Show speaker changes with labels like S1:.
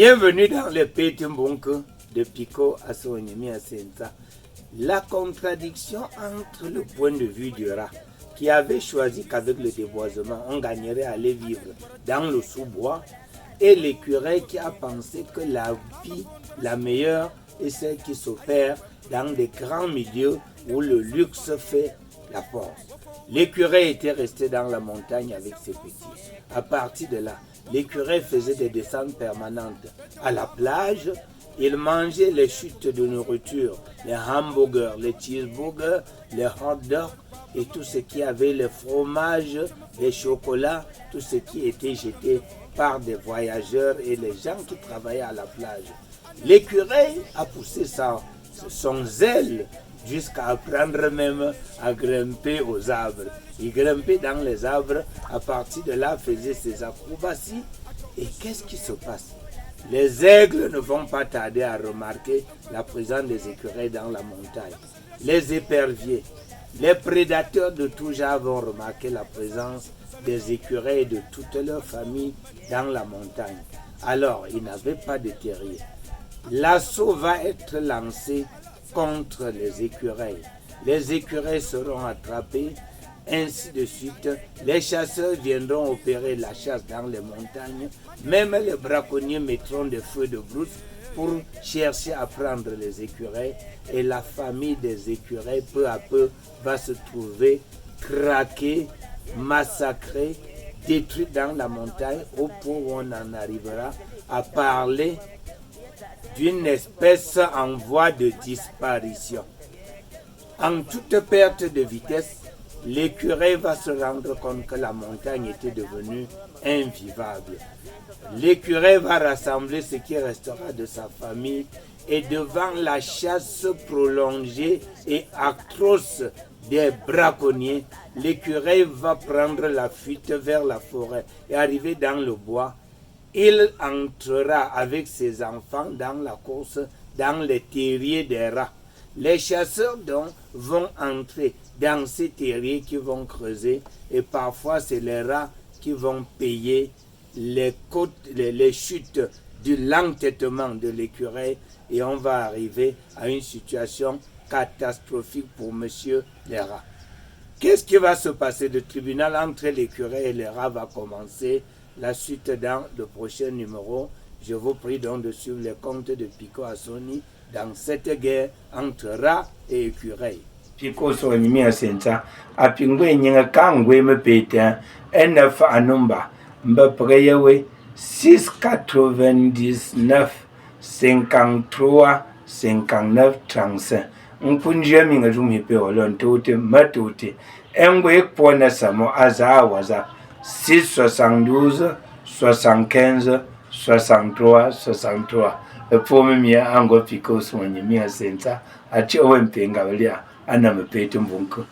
S1: Bienvenue dans le Pétimbonke de Pico à Sonimi à Senta. La contradiction entre le point de vue du rat qui avait choisi qu'avec le déboisement on gagnerait à aller vivre dans le sous-bois et l'écureuil qui a pensé que la vie la meilleure est celle qui s'opère dans des grands milieux où le luxe fait la force. L'écureuil était resté dans la montagne avec ses petits. À partir de là, l'écureuil faisait des descentes permanentes à la plage. Il mangeait les chutes de nourriture, les hamburgers, les cheeseburgers, les hot dogs et tout ce qui avait le fromage, les chocolats, tout ce qui était jeté par des voyageurs et les gens qui travaillaient à la plage. L'écureuil a poussé son zèle jusqu'à apprendre même à grimper aux arbres. Il grimpait dans les arbres, à partir de là, faisait ses acrobaties. Et qu'est-ce qui se passe? Les aigles ne vont pas tarder à remarquer la présence des écureuils dans la montagne. Les éperviers, les prédateurs de tout genre vont remarquer la présence des écureuils de toute leur famille dans la montagne. Alors, ils n'avaient pas de terrier. L'assaut va être lancé contre les écureuils. Les écureuils seront attrapés, ainsi de suite. Les chasseurs viendront opérer la chasse dans les montagnes. Même les braconniers mettront des feux de brousse pour chercher à prendre les écureuils. Et la famille des écureuils, peu à peu, va se trouver craquée, massacrée, détruite dans la montagne, au point où on en arrivera à parler d'une espèce en voie de disparition. En toute perte de vitesse, l'écureuil va se rendre compte que la montagne était devenue invivable. L'écureuil va rassembler ce qui restera de sa famille et devant la chasse prolongée et atroce des braconniers, l'écureuil va prendre la fuite vers la forêt et arriver dans le bois. Il entrera avec ses enfants dans la course, dans les terriers des rats. Les chasseurs donc vont entrer dans ces terriers qui vont creuser et parfois c'est les rats qui vont payer les chutes de l'entêtement de l'écureuil et on va arriver à une situation catastrophique pour monsieur les rats. Qu'est-ce qui va se passer? Le tribunal entre l'écureuil et les rats va commencer. La suite dans le prochain numéro. Je vous prie donc de suivre les comptes de Pico Asoni dans cette guerre entre rats et écureuils. Pico Asoni mi asenta apingwe nyinga kangwe me pétin en fa anumba mba preyewe 699 53 59 35 unkunje minga jumi pe olon tote matote engwe pona samo azawaza 672 75 63 63 pour me ango Pico Asoni mi asenta ati owempenga balia ana me Pétimbonke.